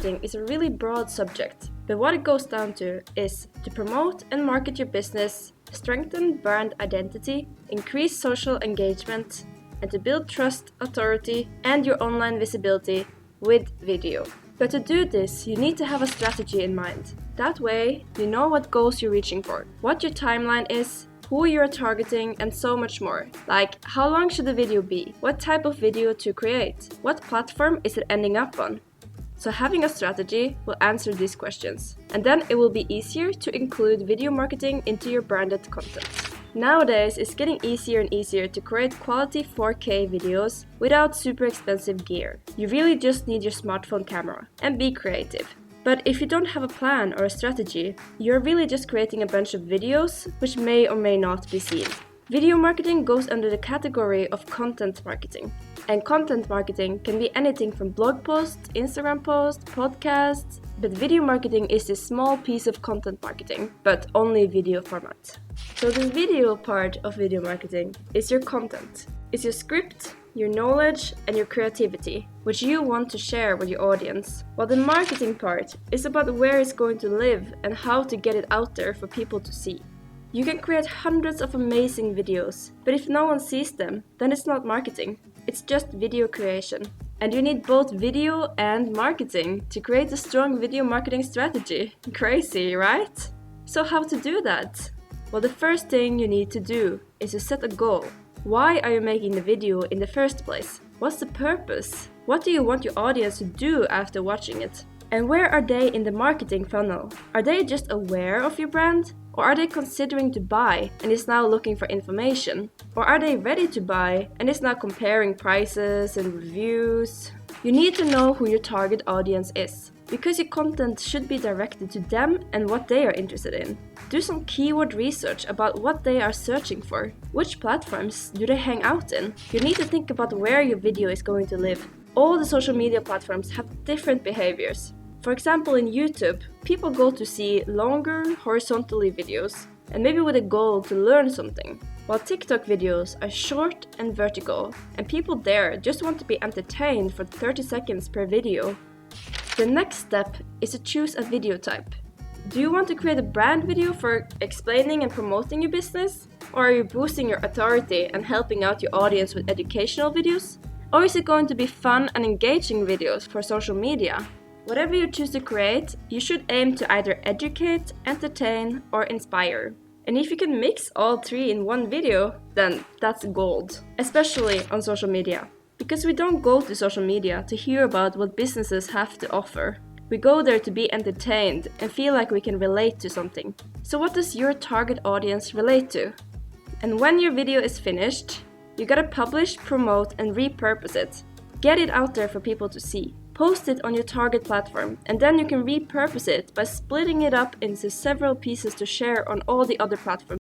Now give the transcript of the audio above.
marketing is a really broad subject, but what it goes down to is to promote and market your business, strengthen brand identity, increase social engagement, and to build trust, authority, and your online visibility with video. But to do this, you need to have a strategy in mind. That way, you know what goals you're reaching for, what your timeline is, who you're targeting, and so much more. Like, how long should the video be? What type of video to create? What platform is it ending up on? So having a strategy will answer these questions. And then it will be easier to include video marketing into your branded content. Nowadays, it's getting easier and easier to create quality 4K videos without super expensive gear. You really just need your smartphone camera and be creative. But if you don't have a plan or a strategy, you're really just creating a bunch of videos which may or may not be seen. Video marketing goes under the category of content marketing. And content marketing can be anything from blog posts, Instagram posts, podcasts, but video marketing is this small piece of content marketing, but only video format. So the video part of video marketing is your content. It's your script, your knowledge, and your creativity, which you want to share with your audience. While the marketing part is about where it's going to live and how to get it out there for people to see. You can create hundreds of amazing videos, but if no one sees them, then it's not marketing. It's just video creation. And you need both video and marketing to create a strong video marketing strategy. Crazy, right? So how to do that? Well, the first thing you need to do is to set a goal. Why are you making the video in the first place? What's the purpose? What do you want your audience to do after watching it? And where are they in the marketing funnel? Are they just aware of your brand? Or are they considering to buy and is now looking for information? Or are they ready to buy and is now comparing prices and reviews? You need to know who your target audience is, because your content should be directed to them and what they are interested in. Do some keyword research about what they are searching for. Which platforms do they hang out in? You need to think about where your video is going to live. All the social media platforms have different behaviors. For example, in YouTube, people go to see longer, horizontally videos, and maybe with a goal to learn something, while TikTok videos are short and vertical, and people there just want to be entertained for 30 seconds per video. The next step is to choose a video type. Do you want to create a brand video for explaining and promoting your business? Or are you boosting your authority and helping out your audience with educational videos? Or is it going to be fun and engaging videos for social media? Whatever you choose to create, you should aim to either educate, entertain, or inspire. And if you can mix all three in one video, then that's gold, especially on social media. Because we don't go to social media to hear about what businesses have to offer. We go there to be entertained and feel like we can relate to something. So what does your target audience relate to? And when your video is finished, you gotta publish, promote, and repurpose it. Get it out there for people to see. Post it on your target platform, and then you can repurpose it by splitting it up into several pieces to share on all the other platforms.